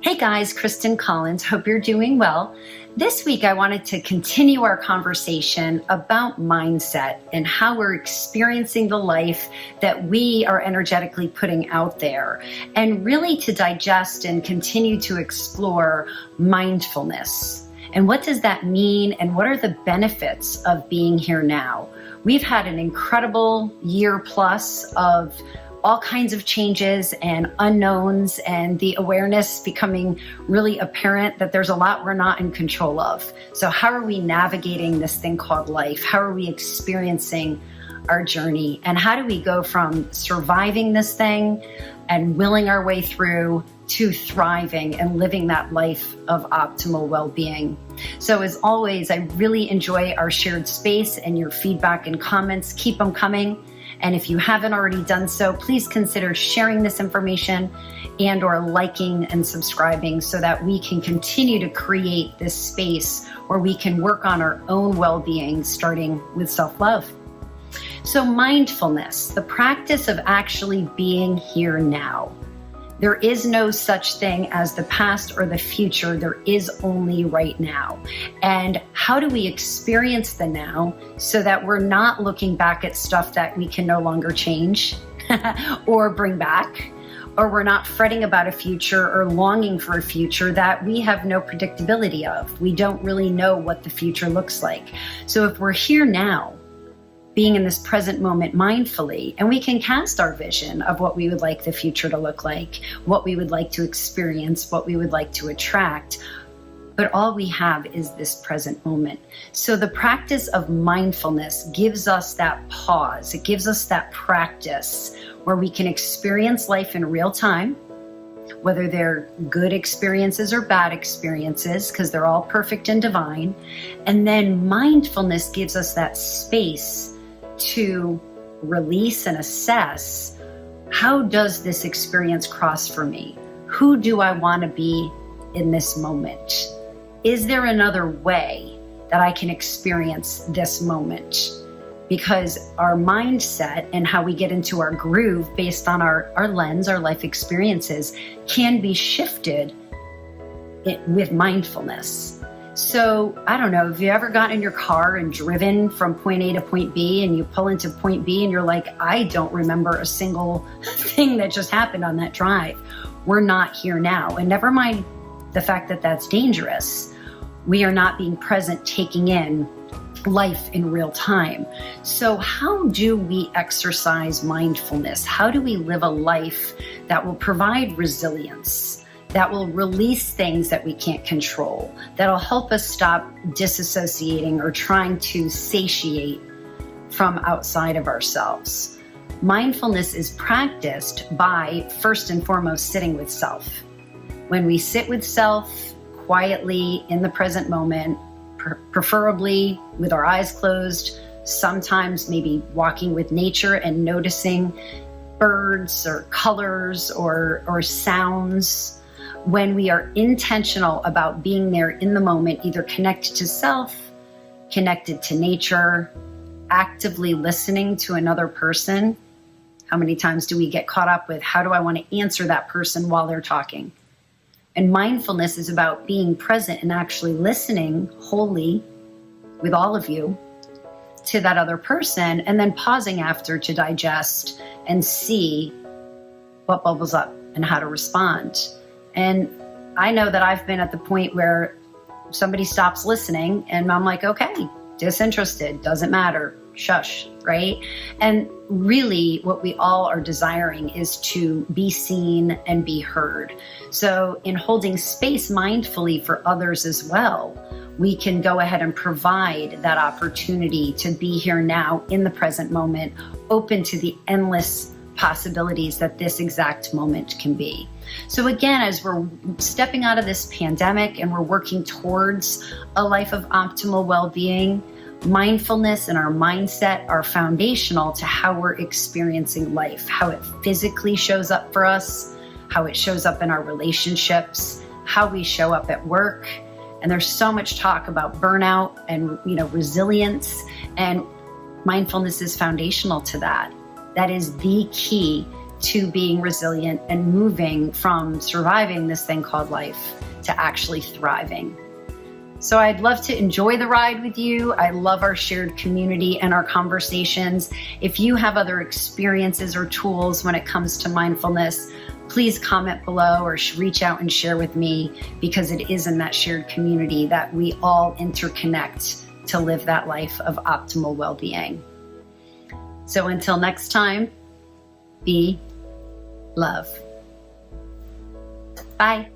Hey guys, Kristen Collins. Hope you're doing well. This week, I wanted to continue our conversation about mindset and how we're experiencing the life that we are energetically putting out there, and really to digest and continue to explore mindfulness. And what does that mean? And what are the benefits of being here now? We've had an incredible year plus of all kinds of changes and unknowns, and the awareness becoming really apparent that there's a lot we're not in control of. So how are we navigating this thing called life? How are we experiencing our journey? And how do we go from surviving this thing and willing our way through to thriving and living that life of optimal well-being? So as always, I really enjoy our shared space and your feedback and comments. Keep them coming. And if you haven't already done so, please consider sharing this information and or liking and subscribing so that we can continue to create this space where we can work on our own well-being, starting with self-love. So mindfulness, the practice of actually being here now. There is no such thing as the past or the future. There is only right now. And how do we experience the now so that we're not looking back at stuff that we can no longer change or bring back, or we're not fretting about a future or longing for a future that we have no predictability of. We don't really know what the future looks like. So if we're here now, being in this present moment mindfully, and we can cast our vision of what we would like the future to look like, what we would like to experience, what we would like to attract. But all we have is this present moment. So the practice of mindfulness gives us that pause. It gives us that practice where we can experience life in real time, whether they're good experiences or bad experiences, because they're all perfect and divine. And then mindfulness gives us that space to release and assess, how does this experience cross for me? Who do I want to be in this moment? Is there another way that I can experience this moment? Because our mindset and how we get into our groove based on our lens, our life experiences, can be shifted with mindfulness. So I don't know, have you ever gotten in your car and driven from point A to point B, and you pull into point B and you're like, I don't remember a single thing that just happened on that drive. We're not here now. And never mind the fact that that's dangerous. We are not being present, taking in life in real time. So how do we exercise mindfulness? How do we live a life that will provide resilience, that will release things that we can't control, that'll help us stop disassociating or trying to satiate from outside of ourselves? Mindfulness is practiced by, first and foremost, sitting with self. When we sit with self quietly in the present moment, preferably with our eyes closed, sometimes maybe walking with nature and noticing birds or colors or sounds. When we are intentional about being there in the moment, either connected to self, connected to nature, actively listening to another person. How many times do we get caught up with, how do I want to answer that person while they're talking? And mindfulness is about being present and actually listening wholly with all of you to that other person, and then pausing after to digest and see what bubbles up and how to respond. And I know that I've been at the point where somebody stops listening and I'm like, okay, disinterested, doesn't matter, shush, right? And really what we all are desiring is to be seen and be heard. So in holding space mindfully for others as well, we can go ahead and provide that opportunity to be here now in the present moment, open to the endless possibilities that this exact moment can be. So again, as we're stepping out of this pandemic and we're working towards a life of optimal well-being, mindfulness and our mindset are foundational to how we're experiencing life, how it physically shows up for us, how it shows up in our relationships, how we show up at work. And there's so much talk about burnout and, resilience, and mindfulness is foundational to that. That is the key to being resilient and moving from surviving this thing called life to actually thriving. So I'd love to enjoy the ride with you. I love our shared community and our conversations. If you have other experiences or tools when it comes to mindfulness, please comment below or reach out and share with me, because it is in that shared community that we all interconnect to live that life of optimal well-being. So until next time, be love. Bye.